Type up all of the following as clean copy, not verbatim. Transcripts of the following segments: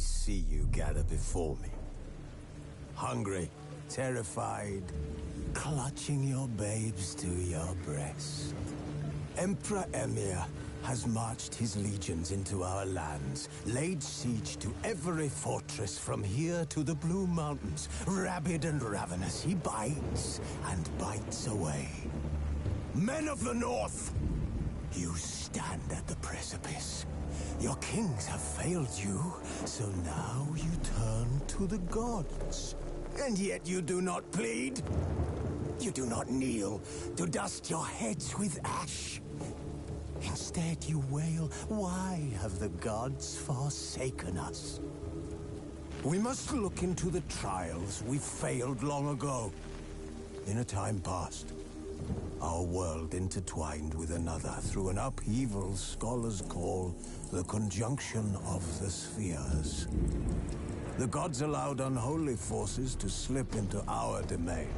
see you gather before me. Hungry, terrified, clutching your babes to your breast. Emperor Emhyr has marched his legions into our lands, laid siege to every fortress from here to the Blue Mountains. Rabid and ravenous, he bites and bites away. Men of the North, you stand at the precipice. Your kings have failed you, so now you turn to the gods. And yet you do not plead. You do not kneel to dust your heads with ash. Instead you wail, why have the gods forsaken us? We must look into the trials we failed long ago. In a time past, our world intertwined with another through an upheaval scholars call the conjunction of the spheres. The gods allowed unholy forces to slip into our domain.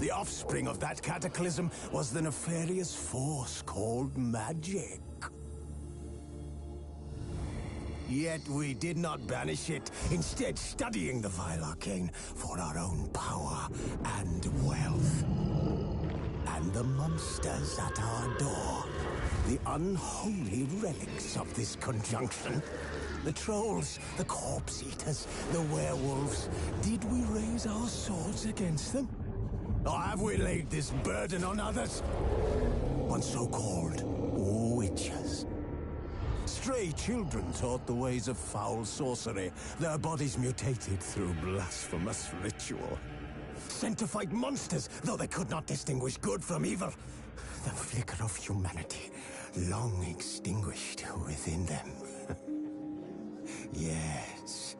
The offspring of that cataclysm was the nefarious force called magic. Yet we did not banish it, instead studying the vile arcane for our own power and wealth. And the monsters at our door, the unholy relics of this conjunction. The trolls, the corpse eaters, the werewolves. Did we raise our swords against them? Or have we laid this burden on others? On so-called witches. Stray children taught the ways of foul sorcery, their bodies mutated through blasphemous ritual. Sent to fight monsters, though they could not distinguish good from evil. The flicker of humanity, long extinguished within them. Yes,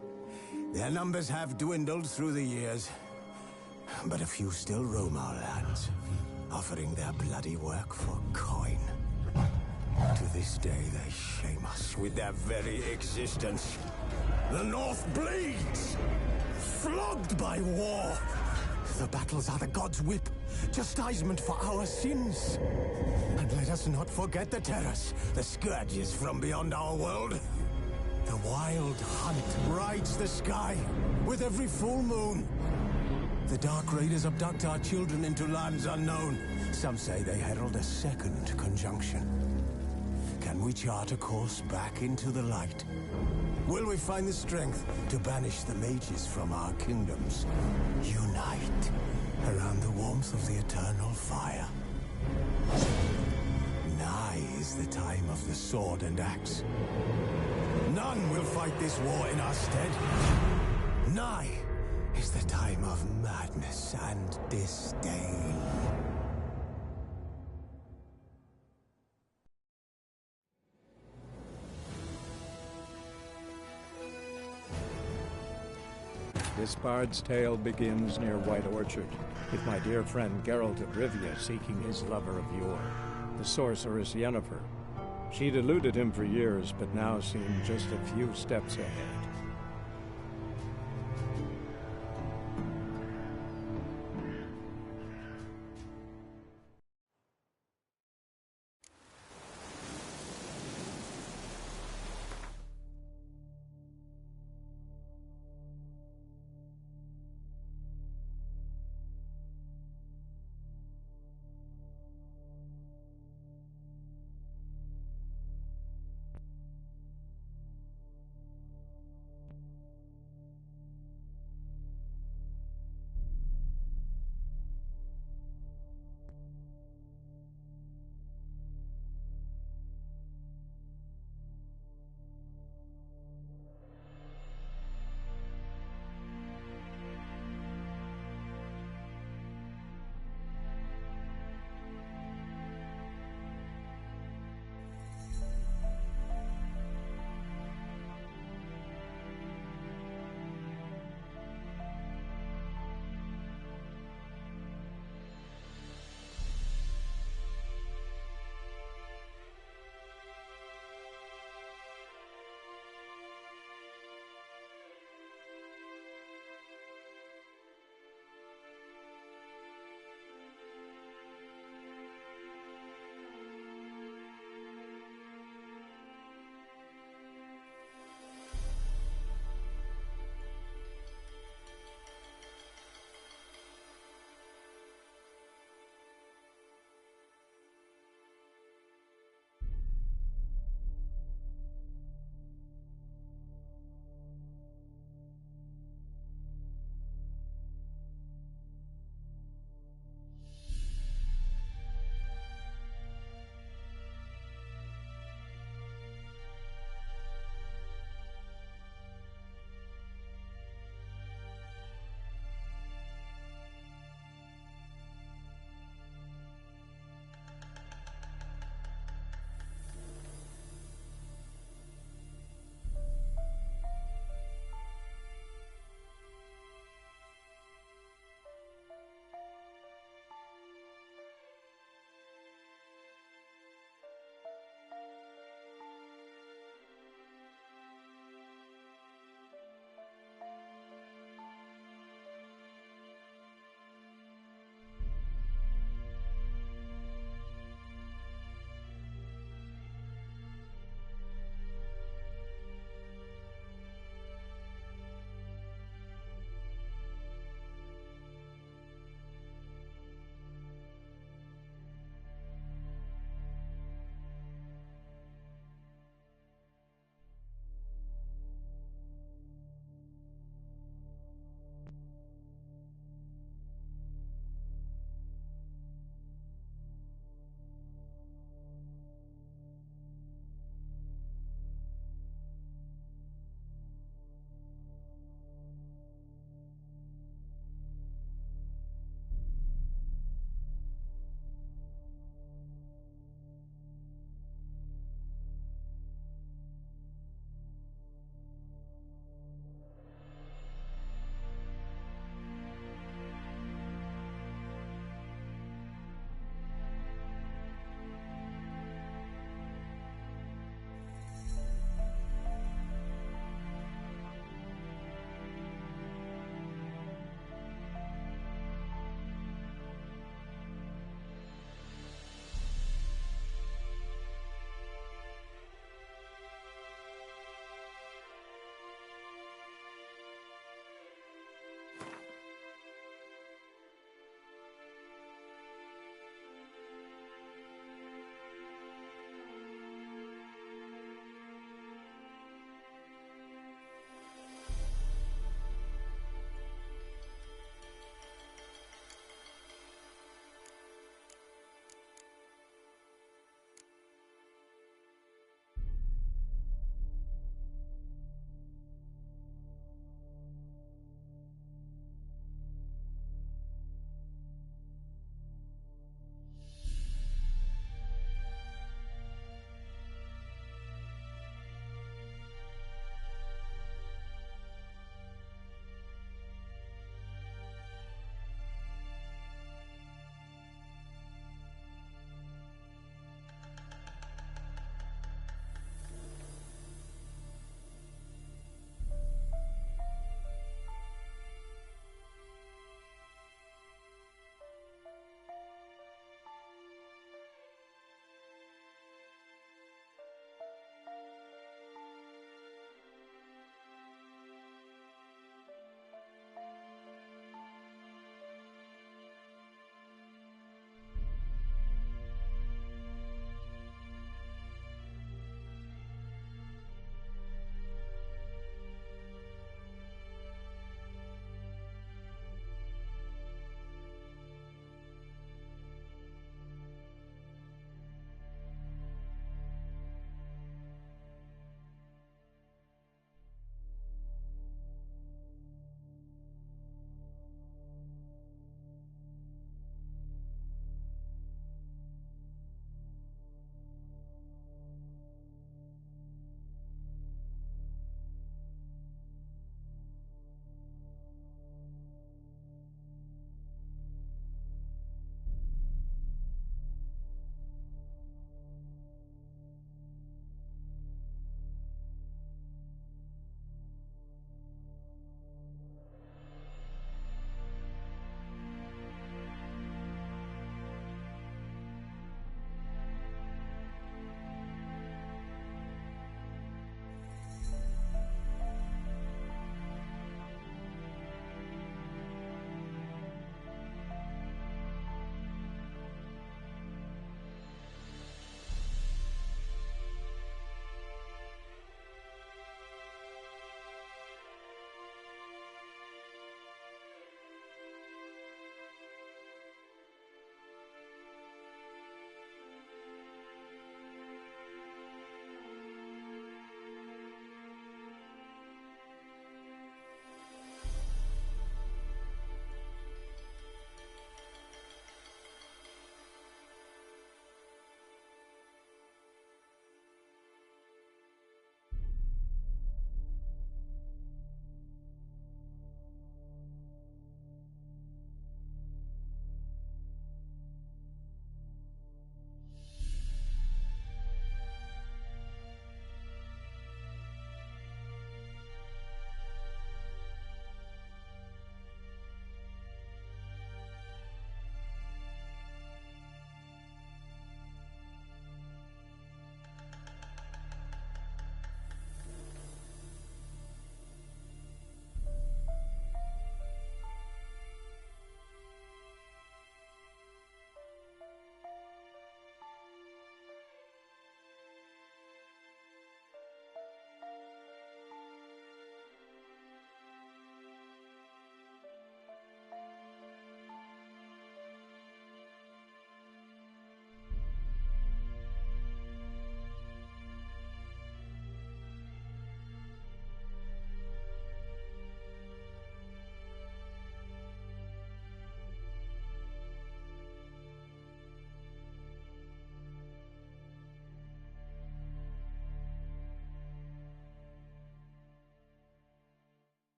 their numbers have dwindled through the years. But a few still roam our lands, offering their bloody work for coin. To this day, they shame us with their very existence. The North bleeds, flogged by war. The battles are the gods' whip, chastisement for our sins. And let us not forget the terrors, the scourges from beyond our world. The wild hunt rides the sky with every full moon. The Dark Raiders abduct our children into lands unknown. Some say they herald a second conjunction. Can we chart a course back into the light? Will we find the strength to banish the mages from our kingdoms? Unite around the warmth of the eternal fire. Nigh is the time of the sword and axe. None will fight this war in our stead. Nigh is the time of madness and disdain. This bard's tale begins near White Orchard, with my dear friend Geralt of Rivia seeking his lover of yore, the sorceress Yennefer. She'd eluded him for years, but now seemed just a few steps ahead.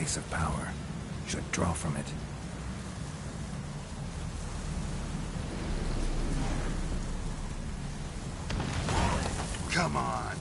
place of power should draw from it. Come on!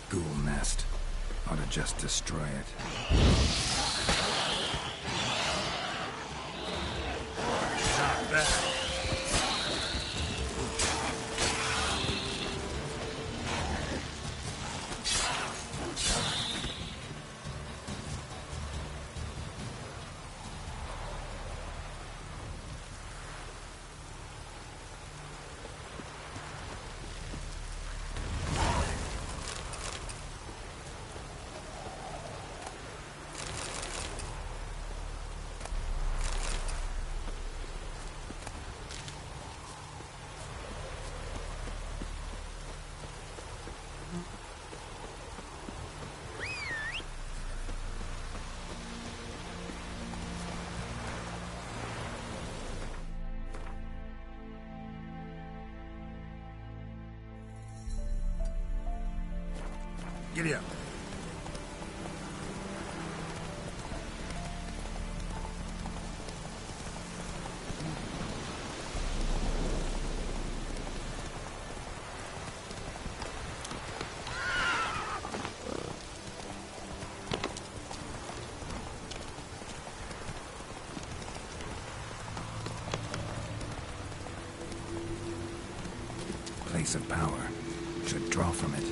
Ghoul nest. Ought to just destroy it. Not bad. Giddy up. Place of power. Should draw from it.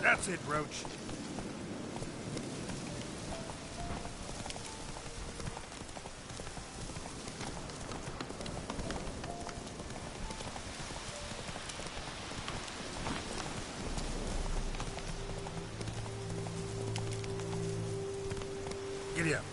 That's it, Roach. Giddy up.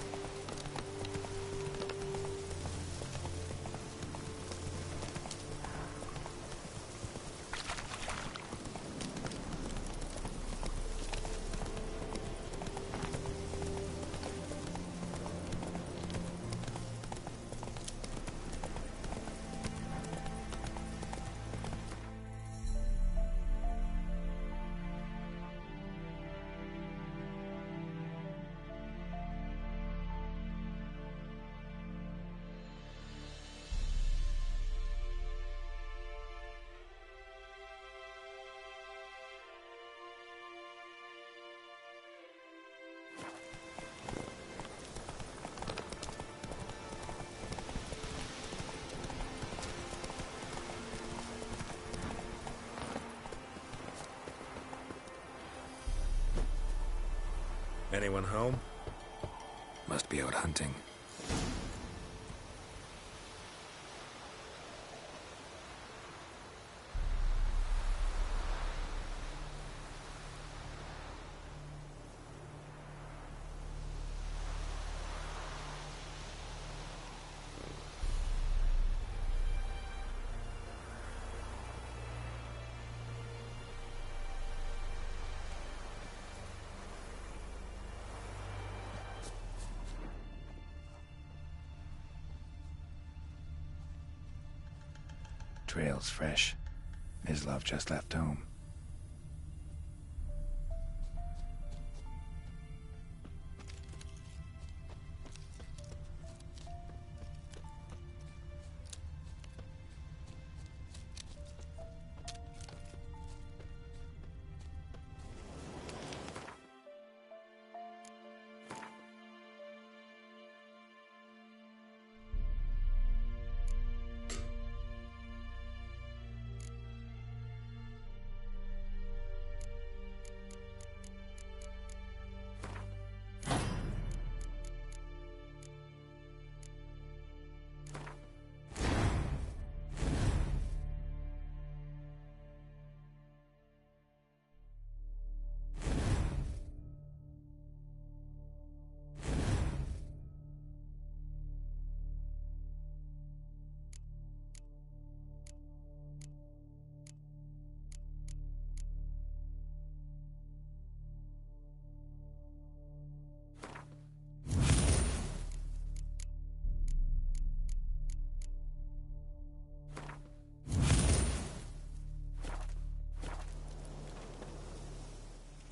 Anyone home? Must be out hunting. Trail's fresh. Mislav just left home.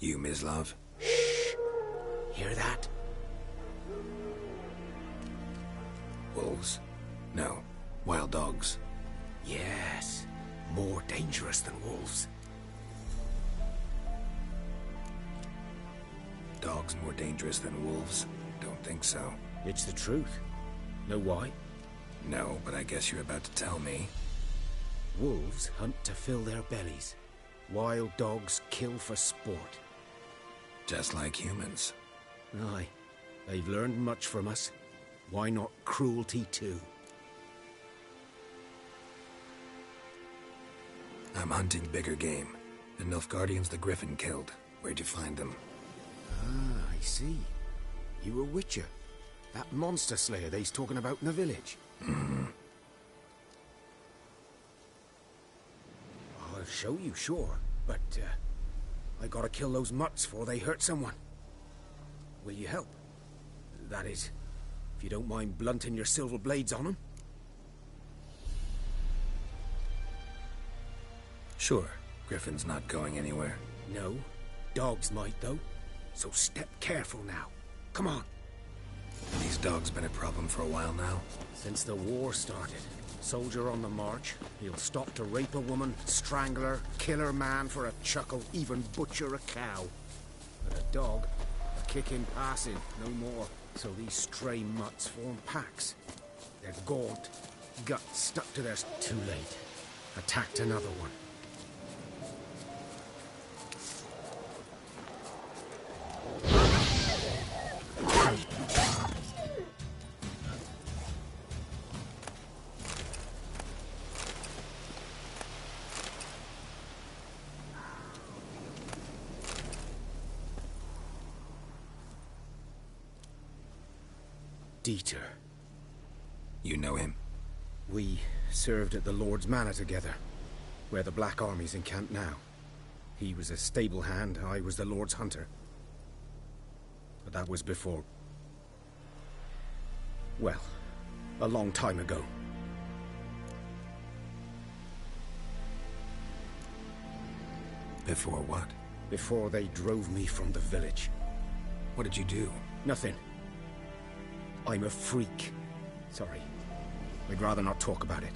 You, Mislav? Shh! Hear that? Wolves? No. Wild dogs. Yes. More dangerous than wolves. Dogs more dangerous than wolves? Don't think so. It's the truth. Know why? No, but I guess you're about to tell me. Wolves hunt to fill their bellies. Wild dogs kill for sport. Just like humans. Aye. They've learned much from us. Why not cruelty too? I'm hunting bigger game. The Nilfgaardians the Griffin killed. Where'd you find them? Ah, I see. You a witcher. That monster slayer they's talking about in the village. Mm-hmm. I'll show you, sure. But, I gotta kill those mutts before they hurt someone. Will you help? That is, if you don't mind blunting your silver blades on them. Sure. Griffin's not going anywhere. No. Dogs might, though. So step careful now. Come on. These dogs been a problem for a while now? Since the war started. Soldier on the march. He'll stop to rape a woman, strangle her, kill her man for a chuckle, even butcher a cow. But a dog, a kick in passing, no more. So these stray mutts form packs. They're gaunt, guts stuck to their... Too late. Attacked another one. Dieter. You know him? We served at the Lord's Manor together, where the Black Army's encamped now. He was a stable hand, I was the Lord's hunter. But that was before... well, a long time ago. Before what? Before they drove me from the village. What did you do? Nothing. I'm a freak. Sorry. I'd rather not talk about it.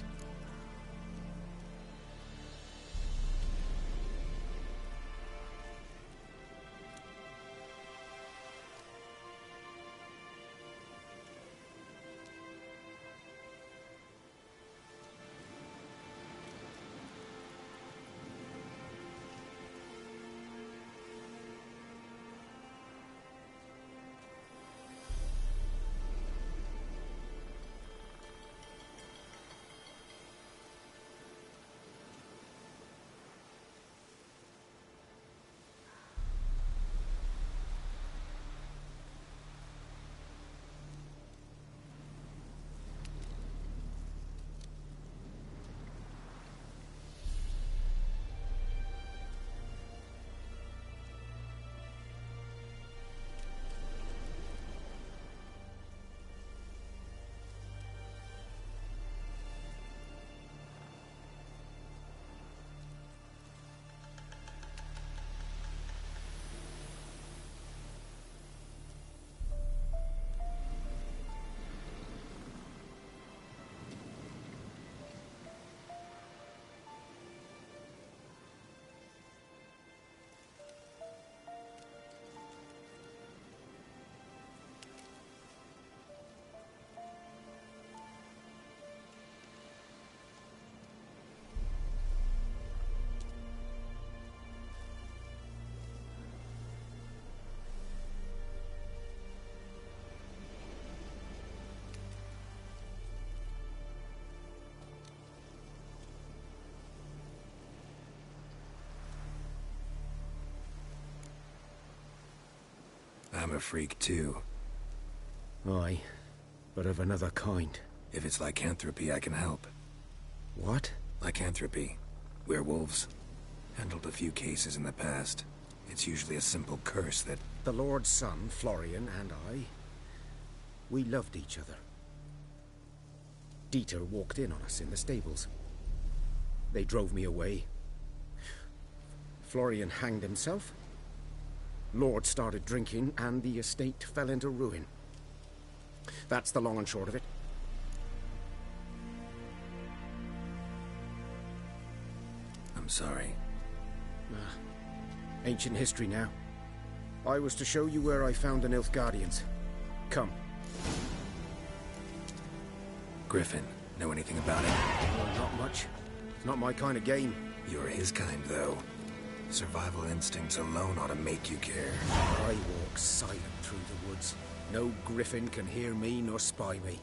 I'm a freak too. Aye, but of another kind. If it's lycanthropy, I can help. What? Lycanthropy. Werewolves. Handled a few cases in the past. It's usually a simple curse that... The Lord's son, Florian, and I, we loved each other. Dieter walked in on us in the stables. They drove me away. Florian hanged himself. Lord started drinking, and the estate fell into ruin. That's the long and short of it. I'm sorry. Ancient history now. I was to show you where I found the Nilfgaardians. Come. Griffin, know anything about it? Well, not much. It's not my kind of game. You're his kind, though. Survival instincts alone ought to make you care. I walk silent through the woods. No griffin can hear me nor spy me.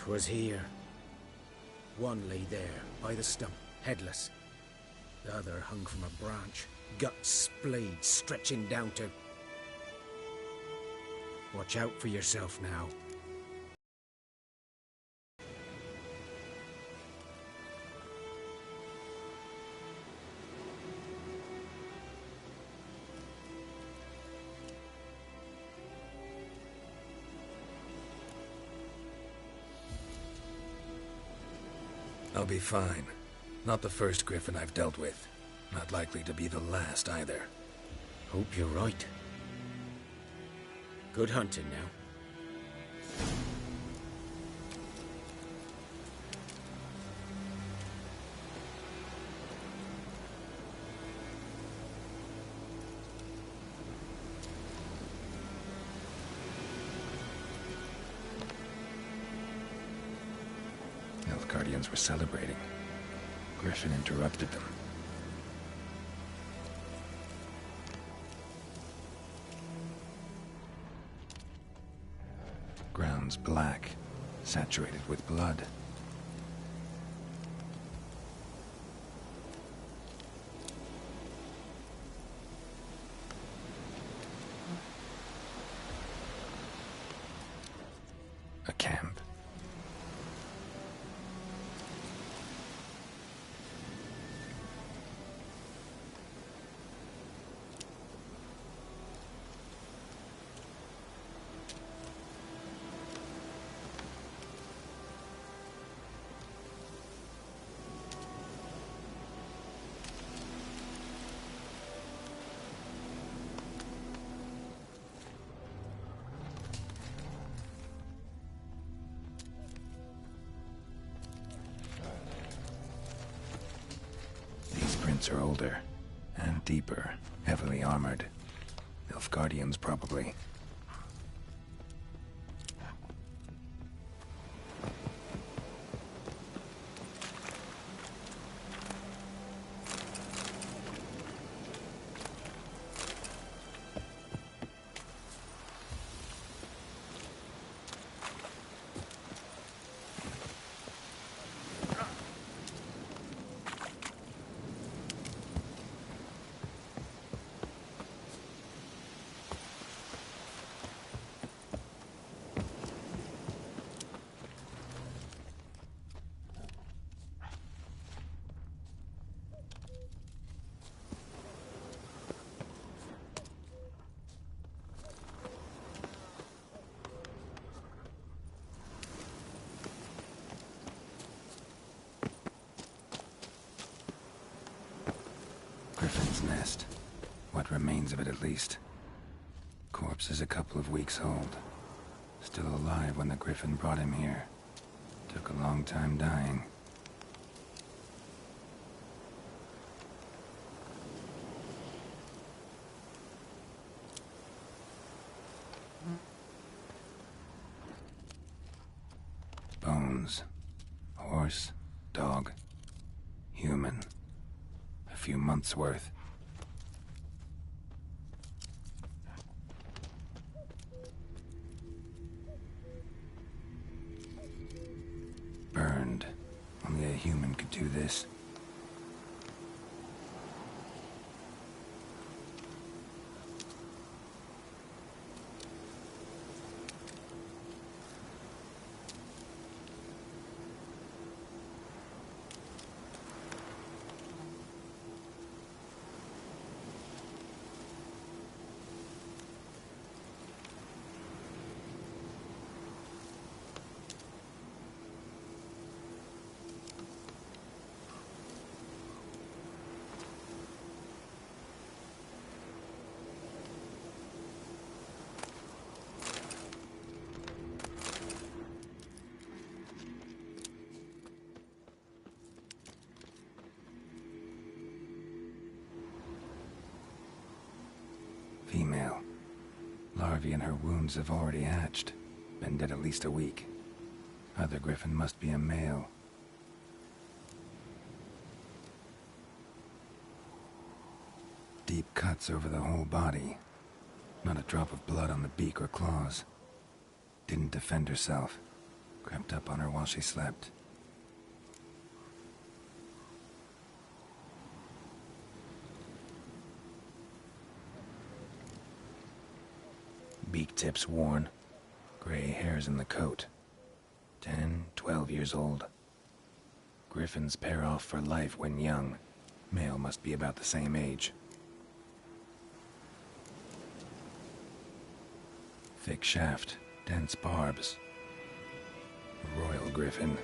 Was here. One lay there, by the stump, headless. The other hung from a branch, guts splayed, stretching down to... Watch out for yourself now. I'll be fine. Not the first griffin I've dealt with. Not likely to be the last, either. Hope you're right. Good hunting now. Nilfgaardians were celebrating. Griffin interrupted them. Ground's black, saturated with blood. A camp. Are older and deeper, heavily armored. Nilfgaardians, probably. nest. What remains of it, at least. Corpse is a couple of weeks old. Still alive when the Griffin brought him here. Took a long time dying. Bones. Horse, dog, human. A few months' worth. Burned. Only a human could do this. Female. Larvae in her wounds have already hatched. Been dead at least a week. Other Griffin must be a male. Deep cuts over the whole body. Not a drop of blood on the beak or claws. Didn't defend herself. Crept up on her while she slept. Beak tips worn. Gray hairs in the coat. 10, 12 years old. Griffins pair off for life when young. Male must be about the same age. Thick shaft, dense barbs. Royal Griffin.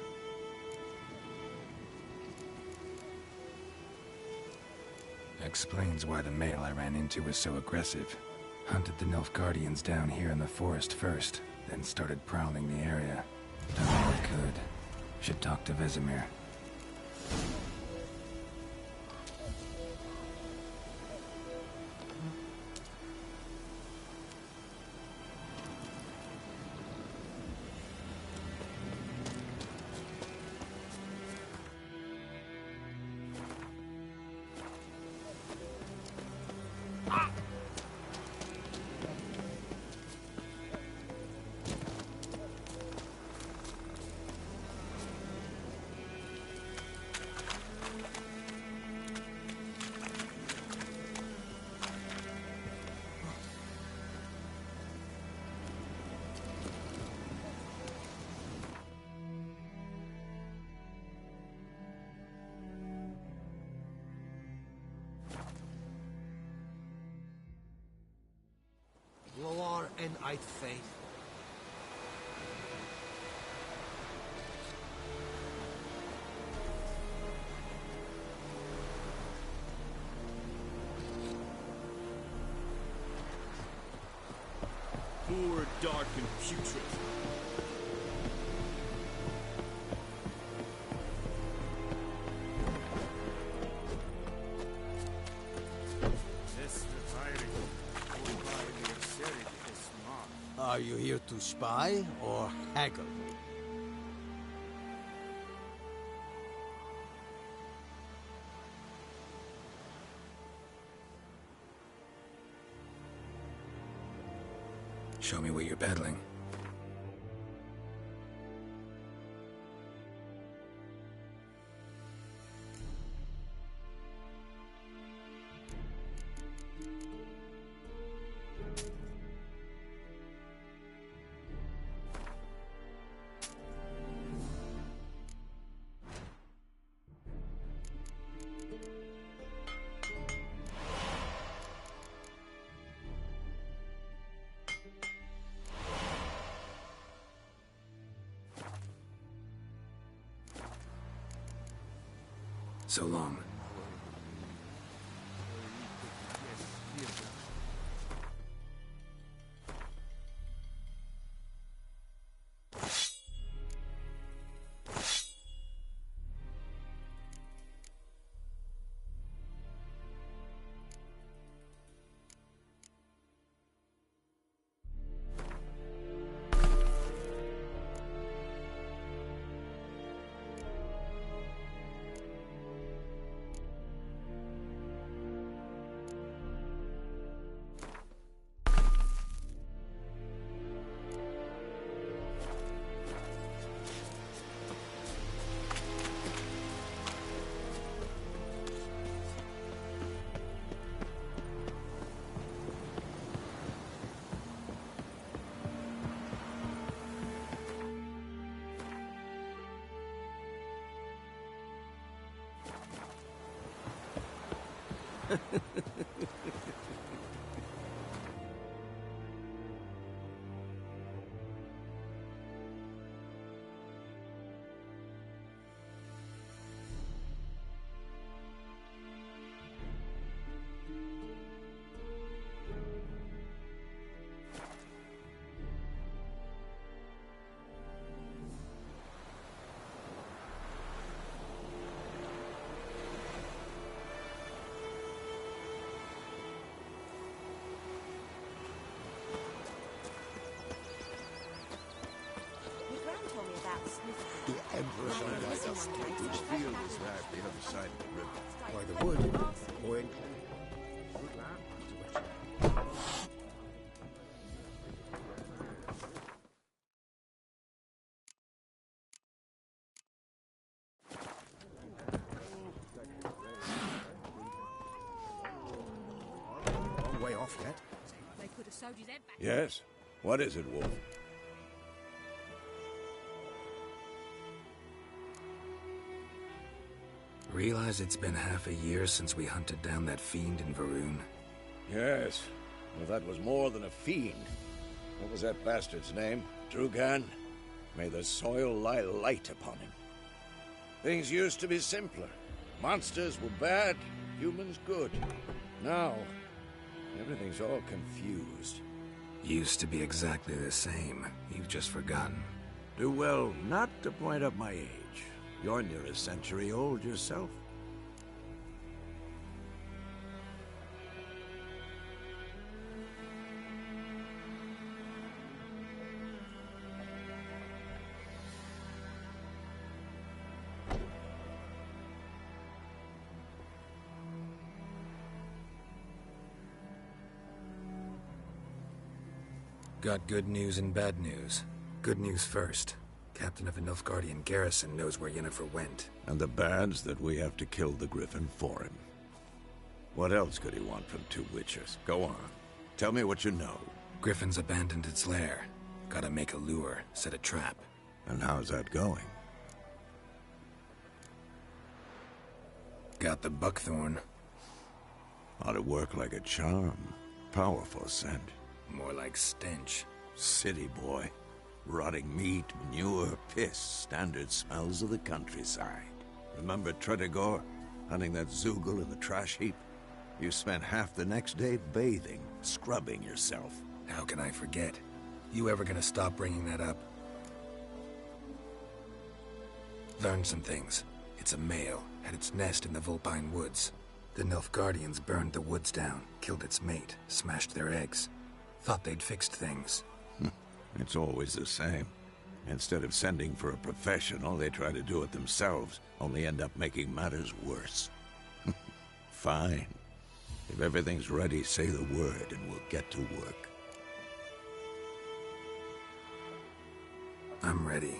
Explains why the male I ran into was so aggressive. Hunted the Nilfgaardians down here in the forest first, then started prowling the area. Done all I could. Should talk to Vesemir. Loar and I'd faith. Poor, dark, and putrid. Are you here to spy or haggle? Show me what you're peddling. So long. Your gran told me about Smith. The Emperor found out which field is that the other side of the river. By the wood, or in good land to it. Long way off yet. They could have sewed his head back. Yes? What is it, Wolf? Realize it's been half a year since we hunted down that fiend in Varun? Yes. Well, that was more than a fiend. What was that bastard's name? Drugan? May the soil lie light upon him. Things used to be simpler. Monsters were bad, humans good. Now, everything's all confused. Used to be exactly the same. You've just forgotten. Do well not to point up my age. You're near a century old yourself. Got good news and bad news. Good news first. Captain of a Nilfgaardian garrison knows where Yennefer went. And the bad's that we have to kill the Griffin for him. What else could he want from two witchers? Go on. Tell me what you know. Griffin's abandoned its lair. Gotta make a lure, set a trap. And how's that going? Got the buckthorn. Ought to work like a charm. Powerful scent. More like stench. City boy. Rotting meat, manure, piss, standard smells of the countryside. Remember Tretogor? Hunting that Zoogle in the trash heap? You spent half the next day bathing, scrubbing yourself. How can I forget? You ever gonna stop bringing that up? Learned some things. It's a male, had its nest in the Vulpine Woods. The Nilfgaardians burned the woods down, killed its mate, smashed their eggs. Thought they'd fixed things. It's always the same. Instead of sending for a professional, they try to do it themselves, only end up making matters worse. Fine. If everything's ready, say the word and we'll get to work. I'm ready.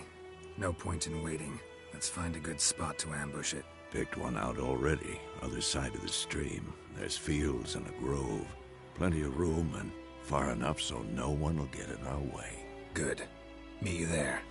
No point in waiting. Let's find a good spot to ambush it. Picked one out already, other side of the stream. There's fields and a grove. Plenty of room and far enough so no one will get in our way. Good. Meet you there.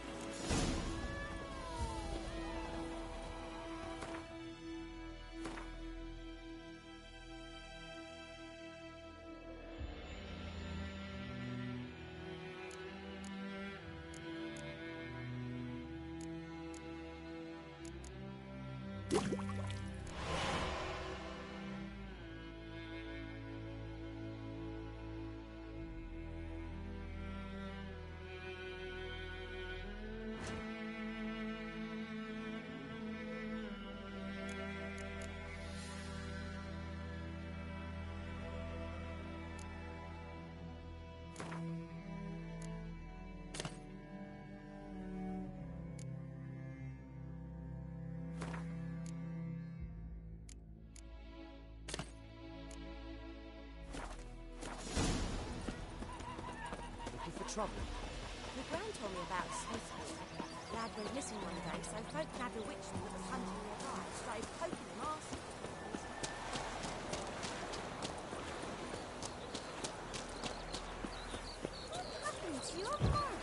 Trouble. Your gran told me about Smithfield. Lad went missing one day, so folk nabbed a witchman that was hunting nearby. Started poking him arse. What happened to your mom?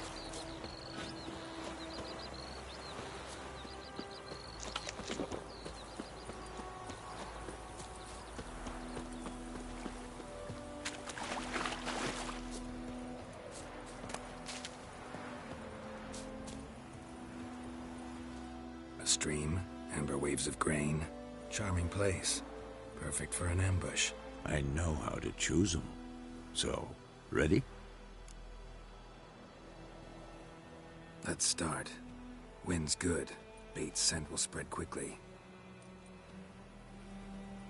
stream, amber waves of grain. Charming place. Perfect for an ambush. I know how to choose them. So, ready? Let's start. Wind's good. Bait's scent will spread quickly.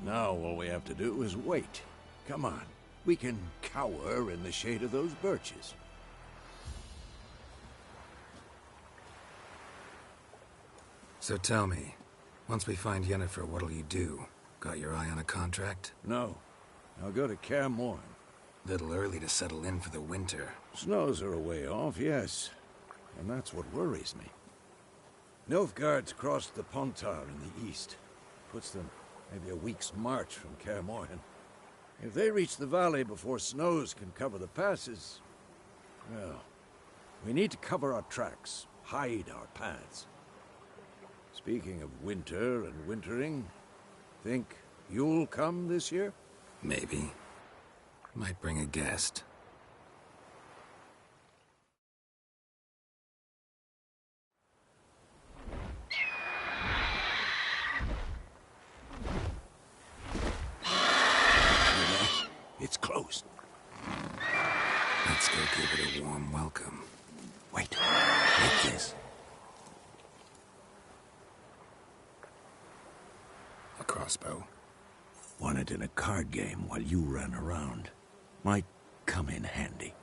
Now all we have to do is wait. Come on. We can cower in the shade of those birches. So tell me, once we find Yennefer, what'll you do? Got your eye on a contract? No. I'll go to Kaer Morhen. Little early to settle in for the winter. Snows are a way off, yes. And that's what worries me. Nilfgaard's crossed the Pontar in the east. Puts them maybe a week's march from Kaer Morhen. If they reach the valley before snows can cover the passes, well, we need to cover our tracks, hide our paths. Speaking of winter and wintering, think you'll come this year? Maybe. Might bring a guest. It's closed. Let's go give it a warm welcome. Wait, take this. A crossbow. Won it in a card game while you ran around. Might come in handy.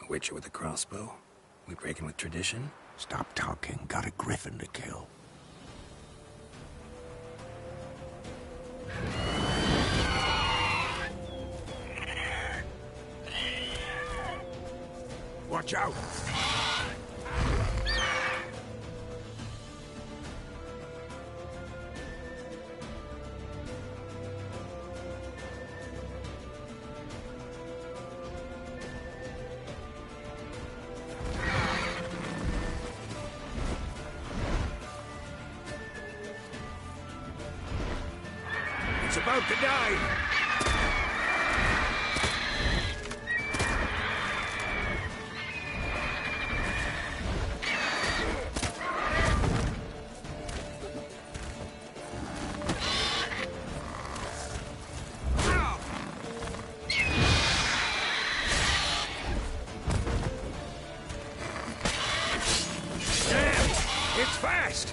A witcher with a crossbow? We breaking with tradition? Stop talking. Got a griffin to kill. Watch out! It's about to die! It's fast!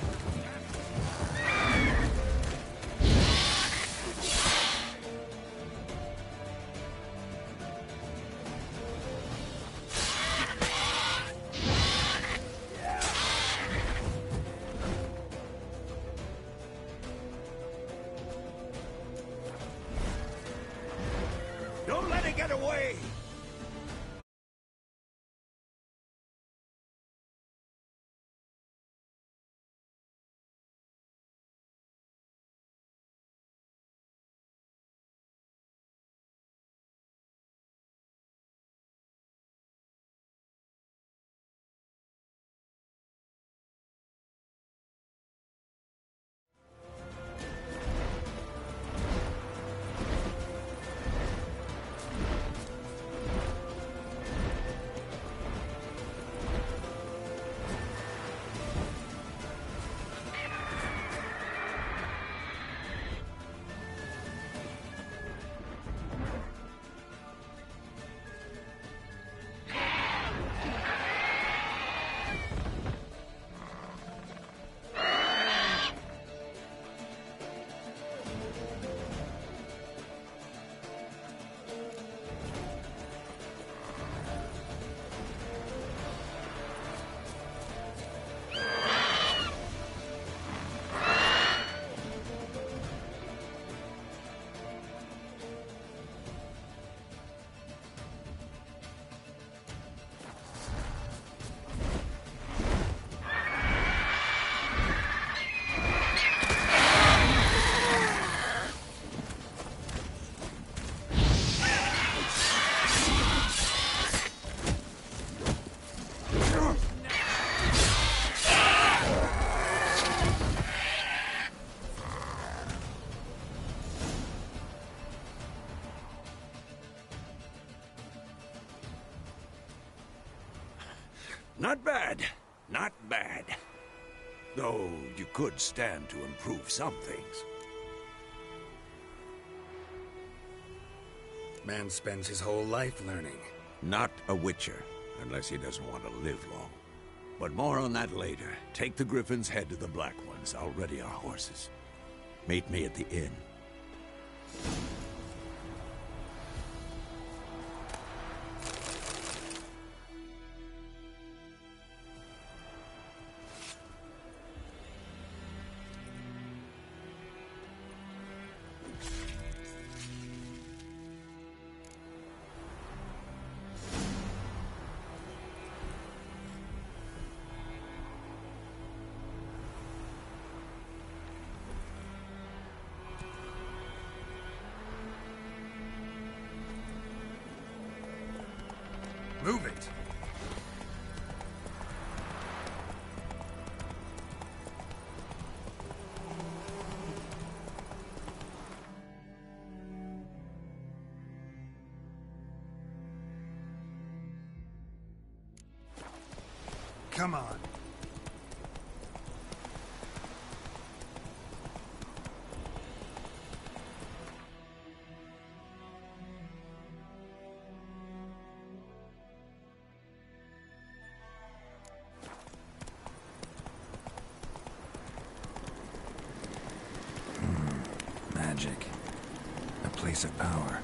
Not bad. Not bad. Though you could stand to improve some things. Man spends his whole life learning. Not a Witcher, unless he doesn't want to live long. But more on that later. Take the Griffin's head to the Black Ones. I'll ready our horses. Meet me at the inn. Move it! Come on. Magic. A place of power.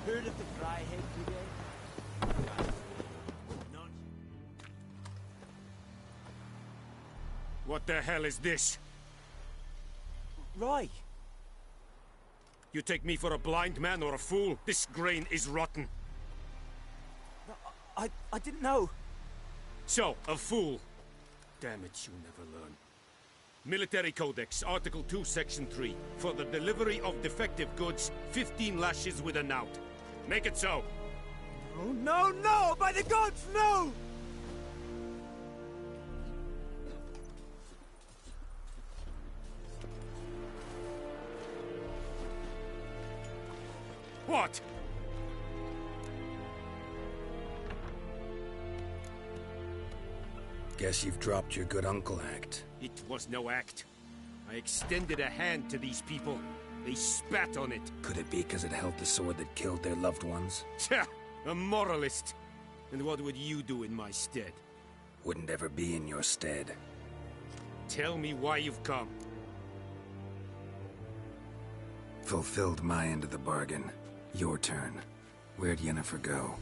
Heard of the Fryhead today? None. What the hell is this? Right. You take me for a blind man or a fool? This grain is rotten. No, I didn't know. So, a fool. Damn it, you never learn. Military Codex, Article 2, Section 3. For the delivery of defective goods, 15 lashes with a knout. Make it so. Oh, no, no! By the gods, no! What? Guess you've dropped your good uncle act. It was no act. I extended a hand to these people. They spat on it. Could it be because it held the sword that killed their loved ones? Tja, a moralist. And what would you do in my stead? Wouldn't ever be in your stead. Tell me why you've come. Fulfilled my end of the bargain. Your turn. Where'd Yennefer go?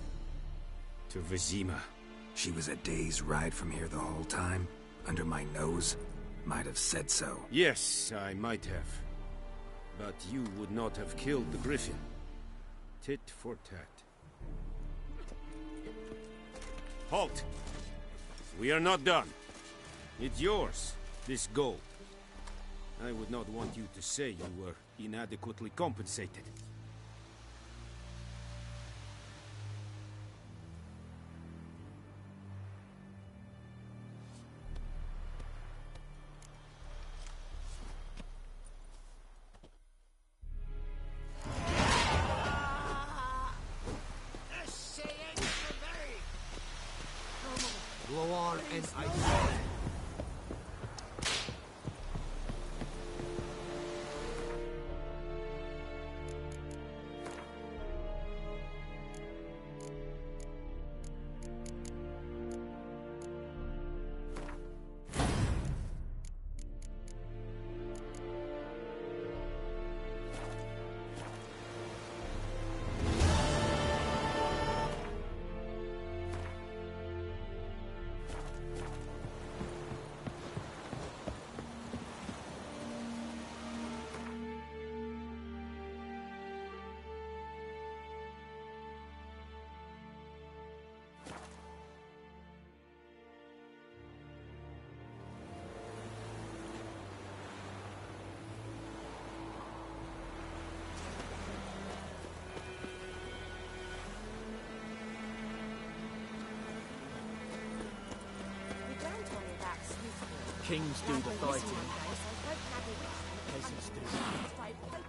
To Vizima. She was a day's ride from here the whole time? Under my nose? Might have said so. Yes, I might have. But you would not have killed the Griffin. Tit for tat. Halt! We are not done. It's yours, this gold. I would not want you to say you were inadequately compensated. Loar and I. kings do Lad the went missing fighting. one day, so folk nabbed a witch Case of stew. started poking.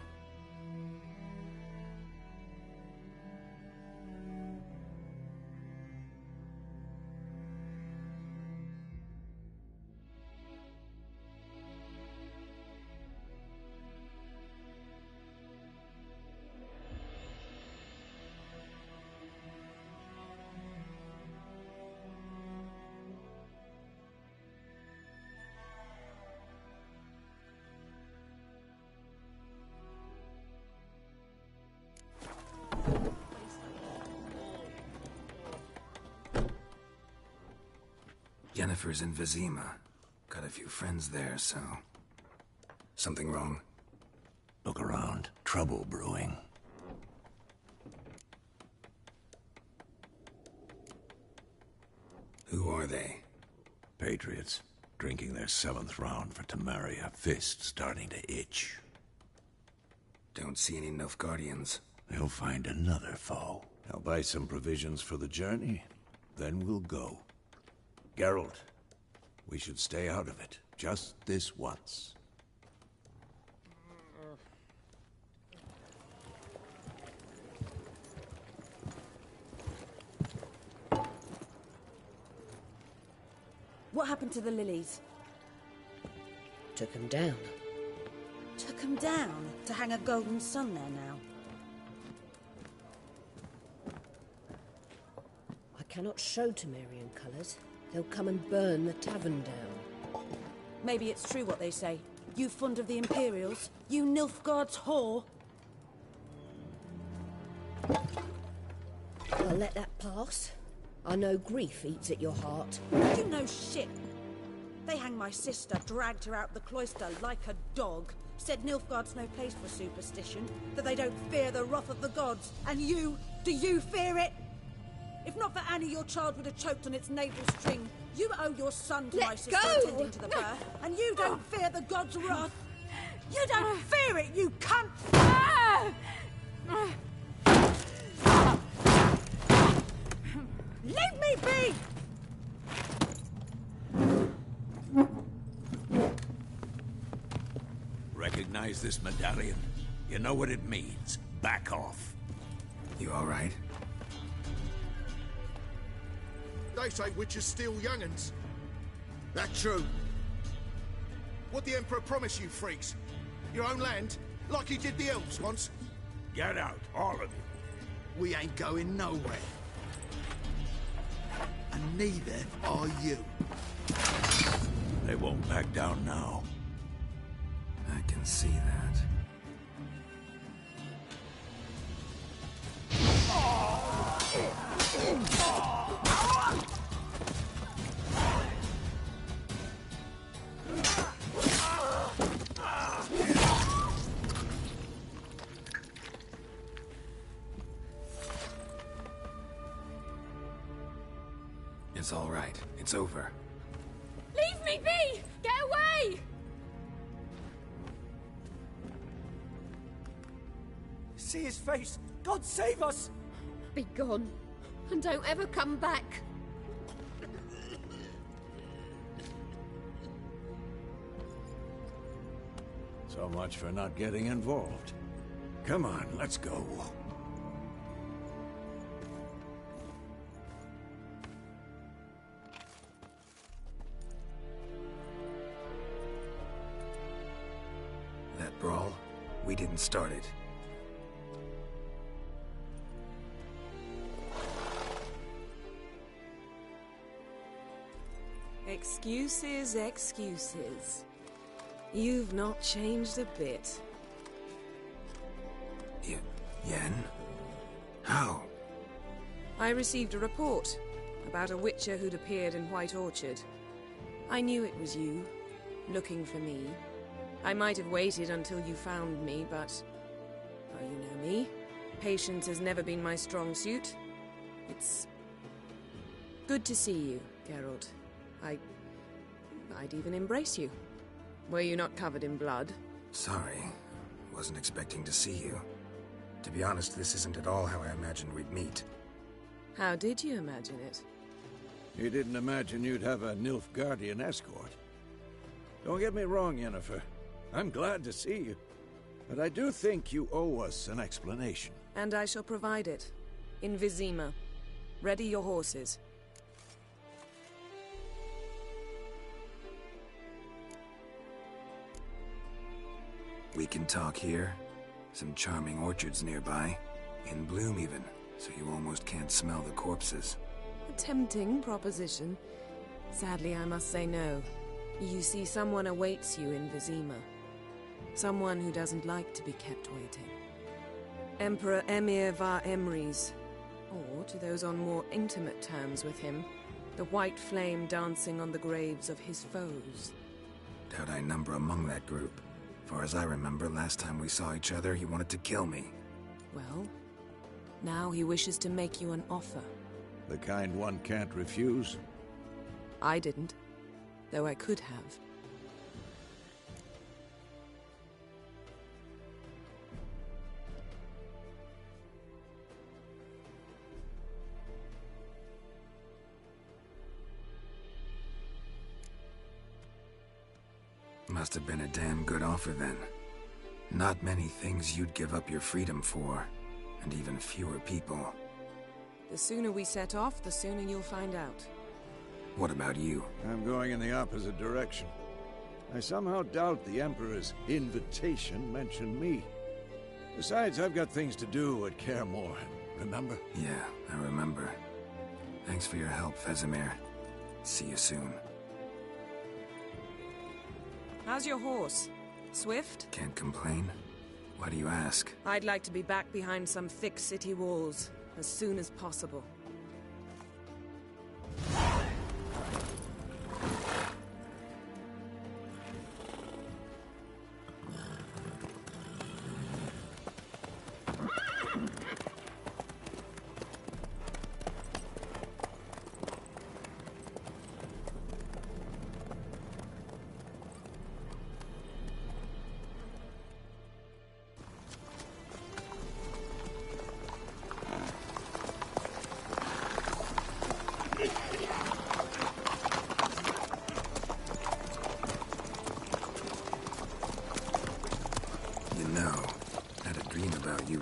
Yennefer's in Vizima. Got a few friends there, so... Something wrong? Look around. Trouble brewing. Who are they? Patriots. Drinking their 7th round for Temeria. Fist starting to itch. Don't see any Nilfgaardians. They'll find another foe. I'll buy some provisions for the journey. Then we'll go. Geralt, we should stay out of it. Just this once. What happened to the lilies? Took him down. Took them down to hang a golden sun there now. I cannot show Temerian colours. They'll come and burn the tavern down. Maybe it's true what they say. You fond of the Imperials? You Nilfgaard's whore? I'll let that pass. I know grief eats at your heart. You know shit. They hanged my sister, dragged her out the cloister like a dog. Said Nilfgaard's no place for superstition, that they don't fear the wrath of the gods. And you, do you fear it? If not for Annie, your child would have choked on its navel string. You owe your son to my sister attending to the birth, and you don't fear the gods' wrath. You don't fear it, you cunt! Leave me be! Recognize this medallion? You know what it means. Back off. You all right? They say witches steal young'uns. That true. What the Emperor promise you, freaks? Your own land? Like he did the elves once? Get out, all of you. We ain't going nowhere. And neither are you. They won't back down now. I can see that. It's all right. It's over. Leave me be! Get away! See his face! God save us! Be gone, and don't ever come back. So much for not getting involved. Come on, let's go. That brawl, we didn't start it. Excuses, excuses. You've not changed a bit. Yen? How? I received a report about a witcher who'd appeared in White Orchard. I knew it was you, looking for me. I might have waited until you found me, but... well, you know me. Patience has never been my strong suit. It's... good to see you, Geralt. I'd even embrace you. Were you not covered in blood? Sorry. Wasn't expecting to see you. To be honest, this isn't at all how I imagined we'd meet. How did you imagine it? You didn't imagine you'd have a Nilfgaardian escort? Don't get me wrong, Yennefer. I'm glad to see you. But I do think you owe us an explanation. And I shall provide it. In Vizima. Ready your horses. We can talk here. Some charming orchards nearby. In bloom even, so you almost can't smell the corpses. A tempting proposition. Sadly, I must say no. You see, someone awaits you in Vizima. Someone who doesn't like to be kept waiting. Emperor Emhyr var Emreis. Or, to those on more intimate terms with him, the white flame dancing on the graves of his foes. Doubt I number among that group. Far as I remember, last time we saw each other, he wanted to kill me. Well, now he wishes to make you an offer. The kind one can't refuse? I didn't, though I could have. Must have been a damn good offer then. Not many things you'd give up your freedom for, and even fewer people. The sooner we set off, the sooner you'll find out. What about you? I'm going in the opposite direction. I somehow doubt the Emperor's invitation mentioned me. Besides, I've got things to do at Kaer Morhen, remember? Yeah, I remember. Thanks for your help, Vesemir. See you soon. How's your horse? Swift? Can't complain. Why do you ask? I'd like to be back behind some thick city walls, as soon as possible.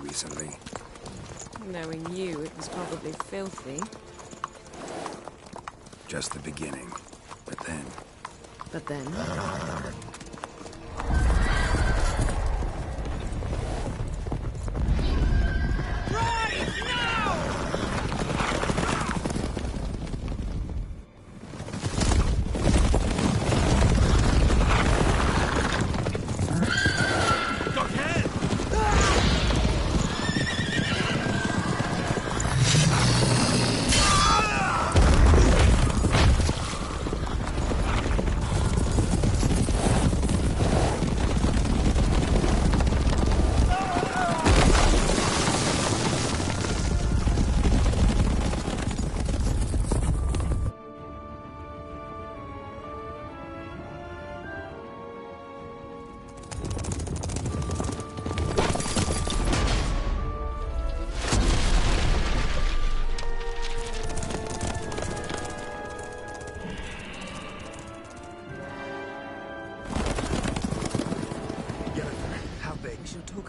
Recently. Knowing you, it was probably filthy. Just the beginning. But then... But then?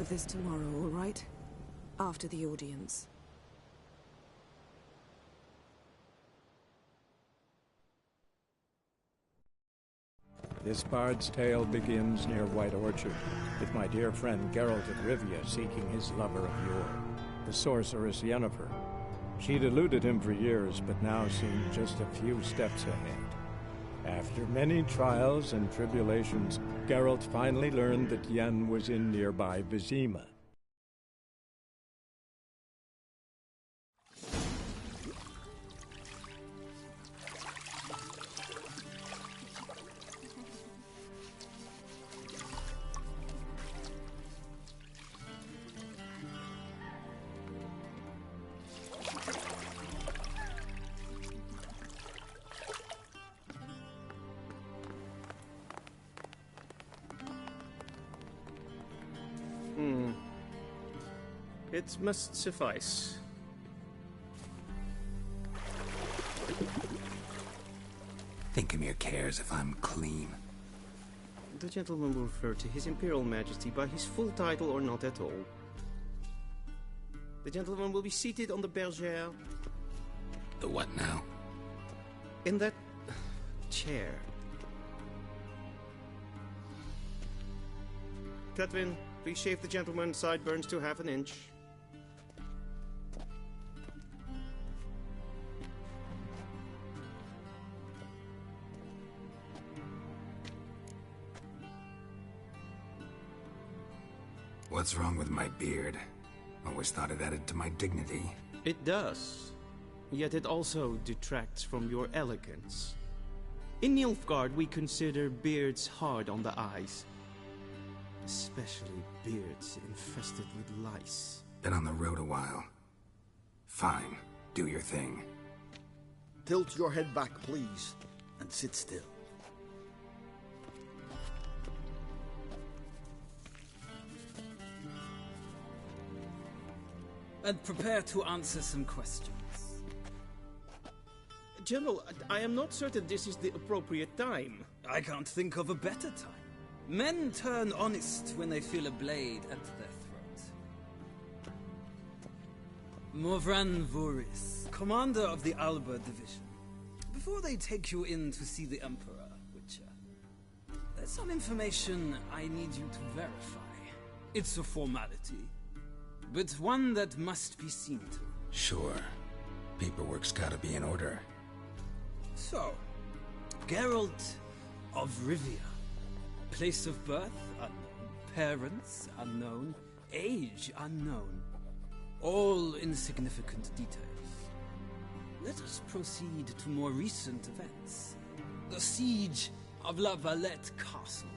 This tomorrow, all right? After the audience. This bard's tale begins near White Orchard, with my dear friend Geralt of Rivia seeking his lover of yore, the sorceress Yennefer. She'd eluded him for years, but now seemed just a few steps ahead. After many trials and tribulations, Geralt finally learned that Yen was in nearby Vizima. It must suffice. Think Emhyr cares if I'm clean. The gentleman will refer to His Imperial Majesty by his full title or not at all. The gentleman will be seated on the bergère. The what now? In that chair. Catherine, please shave the gentleman's sideburns to half an inch. What's wrong with my beard? Always thought it added to my dignity. It does. Yet it also detracts from your elegance. In Nilfgaard, we consider beards hard on the eyes. Especially beards infested with lice. Been on the road a while. Fine, do your thing. Tilt your head back, please, and sit still. And prepare to answer some questions. General, I am not certain this is the appropriate time. I can't think of a better time. Men turn honest when they feel a blade at their throat. Morvran Voorhis, commander of the Alba Division. Before they take you in to see the Emperor, Witcher, there's some information I need you to verify. It's a formality, but one that must be seen to. Sure. Paperwork's gotta be in order. So, Geralt of Rivia. Place of birth unknown. Parents unknown. Age unknown. All insignificant details. Let us proceed to more recent events. The siege of La Valette Castle.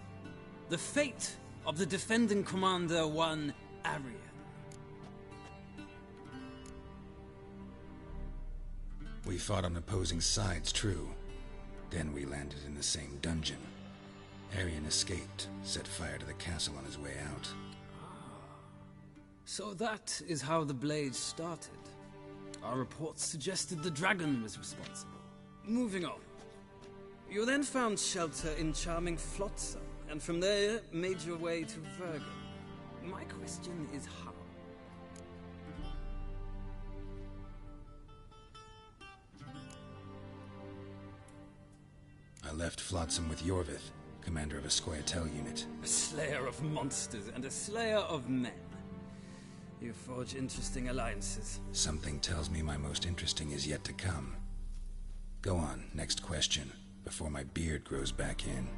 The fate of the defending commander, one Arian. We fought on opposing sides, true. Then we landed in the same dungeon. Arian escaped, set fire to the castle on his way out. So that is how the Blade started. Our reports suggested the dragon was responsible. Moving on. You then found shelter in charming Flotsam, and from there made your way to Vergen. My question is how? I left Flotsam with Yorvith, commander of a Scoia'tael unit. A slayer of monsters and a slayer of men. You forge interesting alliances. Something tells me my most interesting is yet to come. Go on, next question, before my beard grows back in.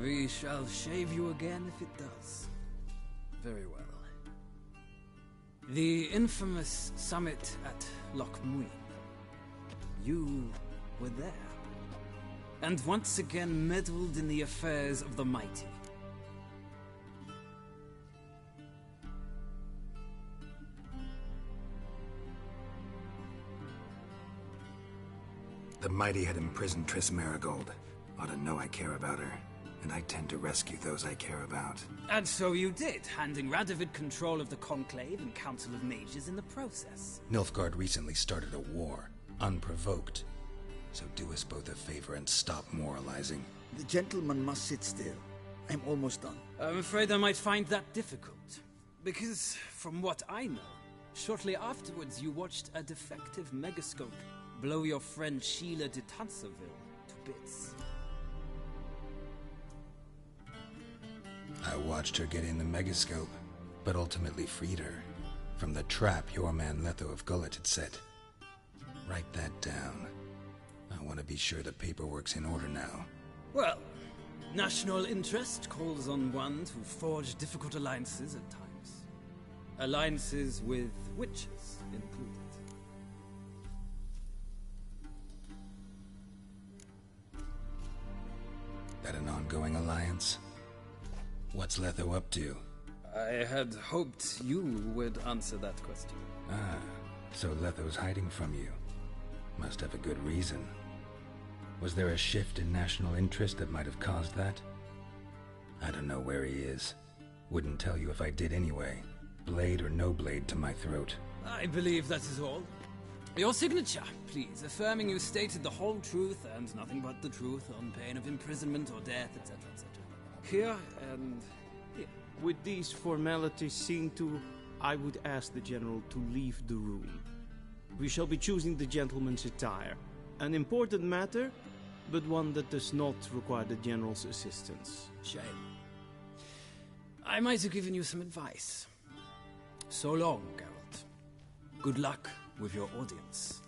We shall shave you again if it does. Very well. The infamous summit at Loch Muin. You were there. And once again meddled in the affairs of the mighty. The mighty had imprisoned Triss Merigold. Ought to know I care about her, and I tend to rescue those I care about. And so you did, handing Radovid control of the Conclave and Council of Mages in the process. Nilfgaard recently started a war, unprovoked. So do us both a favor and stop moralizing. The gentleman must sit still. I'm almost done. I'm afraid I might find that difficult. Because, from what I know, shortly afterwards you watched a defective megascope blow your friend Sheila de Tanserville to bits. I watched her get in the megascope, but ultimately freed her from the trap your man Letho of Gullet had set. Write that down. I want to be sure the paperwork's in order now. Well, national interest calls on one to forge difficult alliances at times. Alliances with witches included. That an ongoing alliance? What's Letho up to? I had hoped you would answer that question. Ah, so Letho's hiding from you. Must have a good reason. Was there a shift in national interest that might have caused that? I don't know where he is. Wouldn't tell you if I did anyway. Blade or no blade to my throat. I believe that is all. Your signature, please, affirming you stated the whole truth and nothing but the truth on pain of imprisonment or death, etc., etc. Here and here. With these formalities seen to, I would ask the General to leave the room. We shall be choosing the gentleman's attire. An important matter, but one that does not require the General's assistance. Shame. I might have given you some advice. So long, Geralt. Good luck with your audience.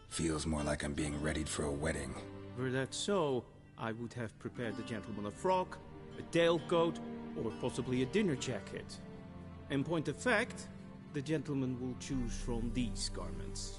Feels more like I'm being readied for a wedding. Were that so, I would have prepared the gentleman a frock, a tailcoat, or possibly a dinner jacket. In point of fact, the gentleman will choose from these garments.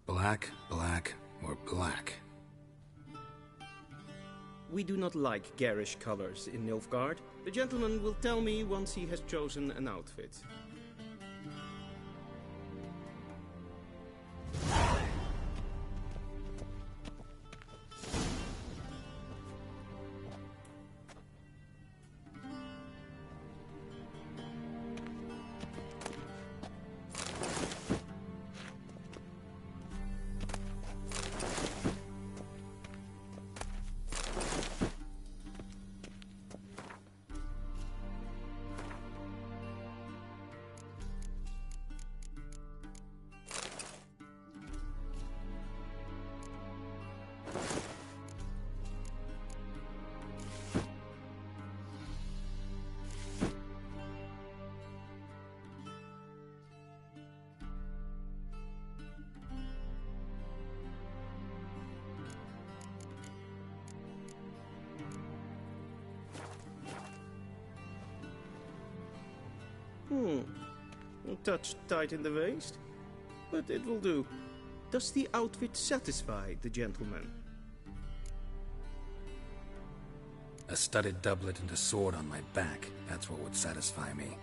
Black, black, or black? We do not like garish colors in Nilfgaard. The gentleman will tell me once he has chosen an outfit. A touch tight in the waist, but it will do. Does the outfit satisfy the gentleman? A studded doublet and a sword on my back, that's what would satisfy me.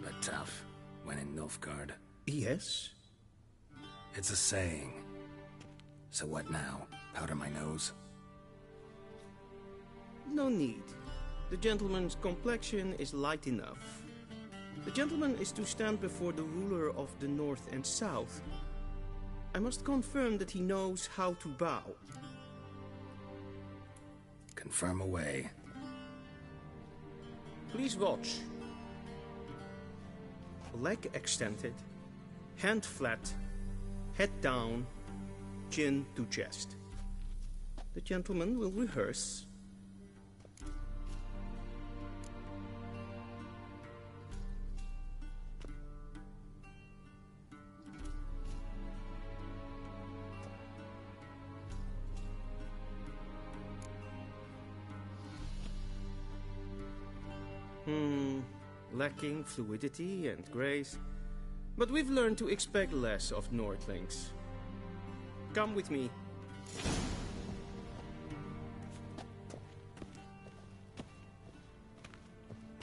But tough, when in Nilfgaard. Yes? It's a saying. So what now? Powder my nose? No need. The gentleman's complexion is light enough. The gentleman is to stand before the ruler of the North and South. I must confirm that he knows how to bow. Confirm away. Please watch. Leg extended, hand flat, head down, chin to chest. The gentleman will rehearse. Lacking fluidity and grace, but we've learned to expect less of Nordlings. Come with me.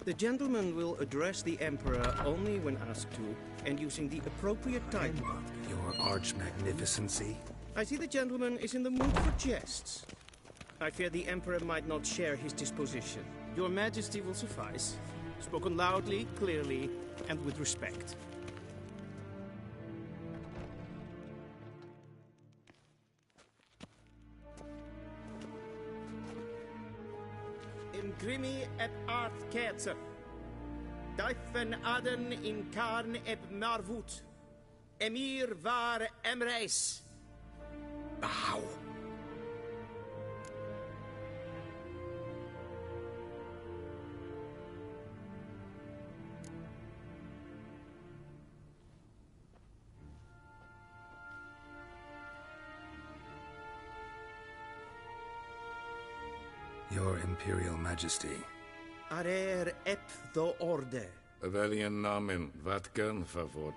The gentleman will address the Emperor only when asked to, and using the appropriate title. Your Arch-Magnificency? I see the gentleman is in the mood for jests. I fear the Emperor might not share his disposition. Your Majesty will suffice. Spoken loudly, clearly, and with respect. In grimi et art ketzer. Daifen aden in karn eb marvut. Emir var Emreis. Bow. Your Imperial Majesty. Arer ep the orde. Velian namen, vatkan favor.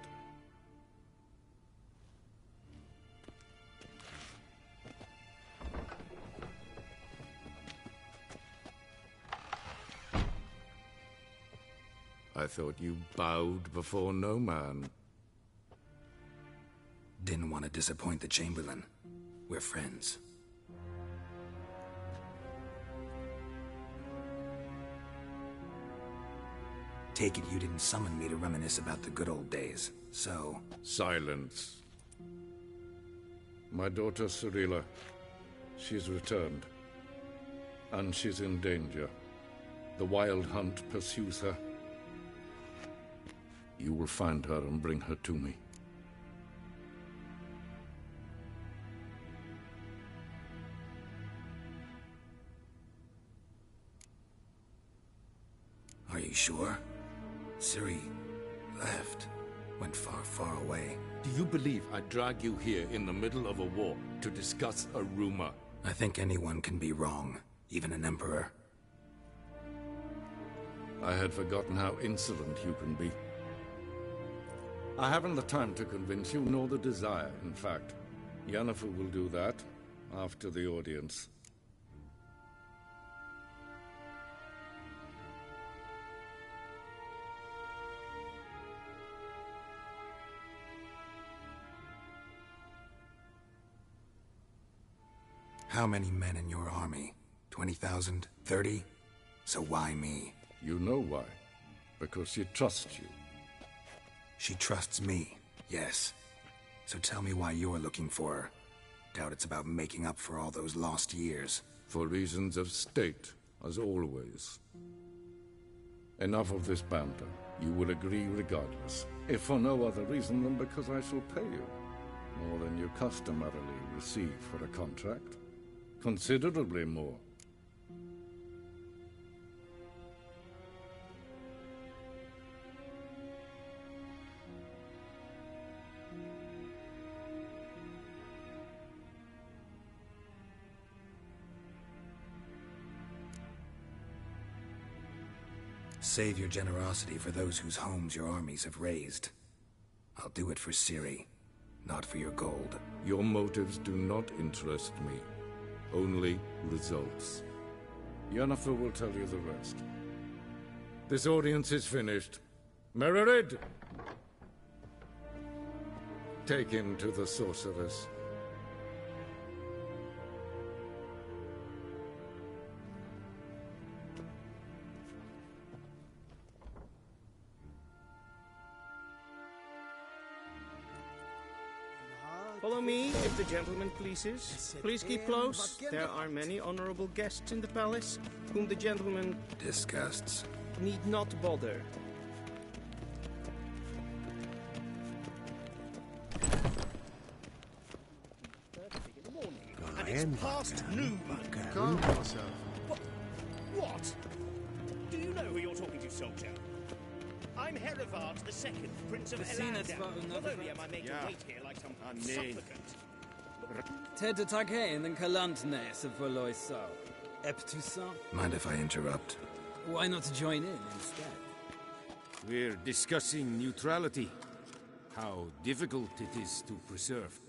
I thought you bowed before no man. Didn't want to disappoint the Chamberlain. We're friends. Take it you didn't summon me to reminisce about the good old days, so... Silence. My daughter Cirilla, she's returned. And she's in danger. The Wild Hunt pursues her. You will find her and bring her to me. Are you sure? Ciri left. Went far, far away. Do you believe I'd drag you here in the middle of a war to discuss a rumor? I think anyone can be wrong, even an emperor. I had forgotten how insolent you can be. I haven't the time to convince you, nor the desire, in fact. Yennefer will do that after the audience. How many men in your army? 20,000? 30? So why me? You know why. Because she trusts you. She trusts me, yes. So tell me why you're looking for her. Doubt it's about making up for all those lost years. For reasons of state, as always. Enough of this banter. You will agree regardless. If for no other reason than because I shall pay you. More than you customarily receive for a contract. Considerably more. Save your generosity for those whose homes your armies have razed. I'll do it for Ciri, not for your gold. Your motives do not interest me. Only results. Yennefer will tell you the rest. This audience is finished. Mererid! Take him to the sorceress. Follow me, if the gentleman pleases. Please keep close. There are many honorable guests in the palace, whom the gentleman... disgusts. ...need not bother. And it's past noon. Calm yourself. What? Do you know who you're talking to, soldier? I'm Herivard II, Prince of Elandel. Not only am I making wait here like some supplicant. Ted Tagein and Kalantnes of Voloisau. Eptusan? Mind if I interrupt? Why not join in instead? We're discussing neutrality. How difficult it is to preserve.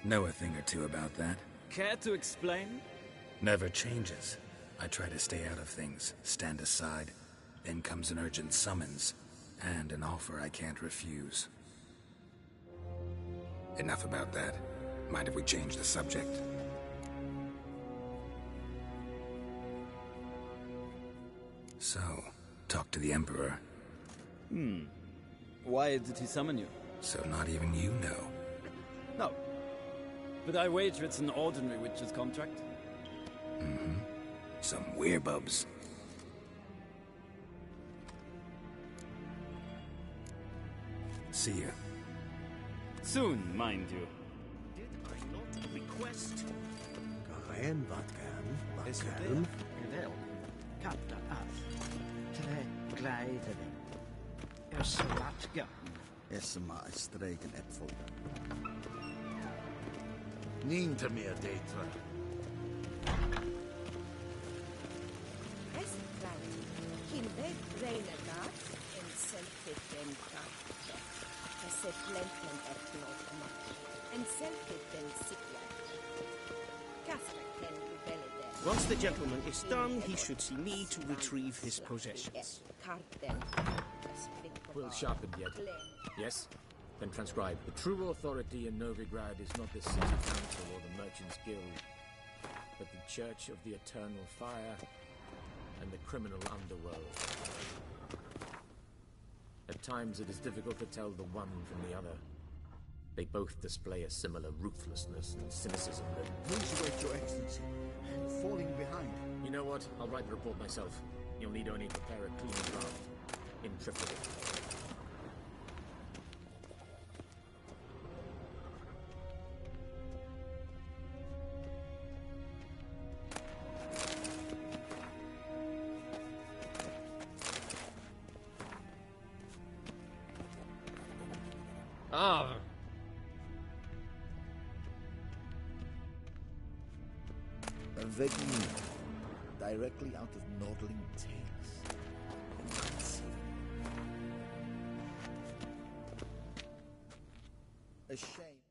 Know a thing or two about that. Care to explain? Never changes. I try to stay out of things, stand aside. Then comes an urgent summons, and an offer I can't refuse. Enough about that. Mind if we change the subject? So, talk to the Emperor. Why did he summon you? So not even you know. No. But I wager it's an ordinary witch's contract. Some werebubs. See ya. Soon, mind you. Did I not request? Gahen vatkan, Is vatkan. Wel, kapta af. Tre gleideren. Slatka. Esma streken epfel. Niet meer detra. Es klein. Kinve renegat en selfiten kraft. Se plenten erknotma. En selfiten sikla. Kasperten rebellede. Once the gentleman is done, he should see me to retrieve his possessions. Karten. Quill sharpened yet? Yes? Then transcribe. The true authority in Novigrad is not the city council or the merchants' guild, but the Church of the Eternal Fire and the criminal underworld. At times it is difficult to tell the one from the other. They both display a similar ruthlessness and cynicism that... Please wait, Your Excellency. I'm falling behind. You know what? I'll write the report myself. You'll need only prepare a clean draft. In triplicate. Ah! A Veggie, directly out of Nordling Tales. A shame.